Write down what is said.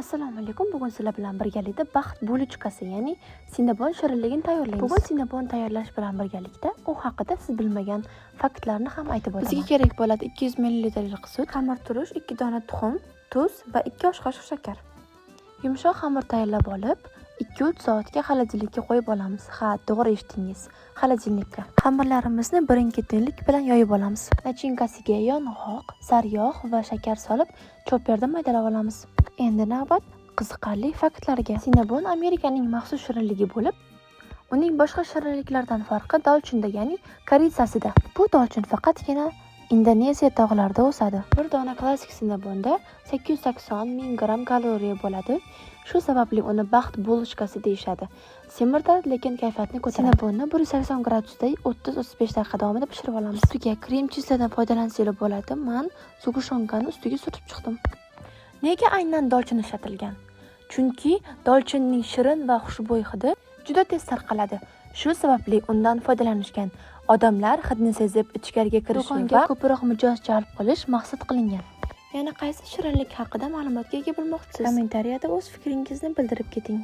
Assalomu alaykum. Bugun sizlar bilan birgalikda baxt bulochkasi, ya'ni sinnabon shirinligini tayyorlaymiz. Bugun sinnabon tayyorlash bilan birgalikda u haqida siz bilmagan faktlarni ham aytib o'taman. Bizga kerak bo'ladi 200 ml sut, xamirturush, 2 dona tuxum, tuz va 2 osh qoshiq shakar. Yumshoq xamir tayyorlab olib, 2-3 soatga xolodilnikka qo'yib olamiz. Ha, to'g'ri eshitdingiz. Xolodilnikka. Xamirlarimizni birin-ketinlik bilan yoyib olamiz. Nachinkasiga yong'oq, saryog' va shakar solib, choperda maydalab olamiz. Endi navbat qiziqarli faktlarga. Sinnabon Amerikaning maxsus shirinligi bo'lib, uning boshqa shirinliklardan farqi dolchinda, ya'ni koritsasida. Bu dolchin faqatgina Indoneziya tog'larida o'sadi. Bir dona klassik sinnabonda 880 ming gramm kaloriya bo'ladi. Shu sababli uni baxt bulochkasi deyishadi. Semirtadi, lekin kayfiyatni ko'taradi. Sinnabonni 180 gradusda 30-35 daqiqa davomida pishirib olamiz. Ustiga krem chizlardan foydalansanglar bo'ladi. Men sug'ushonchani ustiga surtib chiqdim. Nega aynan dolchin ishlatilgan? Chunki dolchinning shirin va xushbo'y hidi juda tez tarqaladi. Shu sababli undan foydalanishgan. Odamlar hidni sezib ichkariga kirishi va ko'proq mijoz jalb qilish maqsad qilingan. Yana qaysi shirinlik haqida ma'lumotga ega bo'lmoqchisiz? Kommentariyada o'z fikringizni bildirib keting.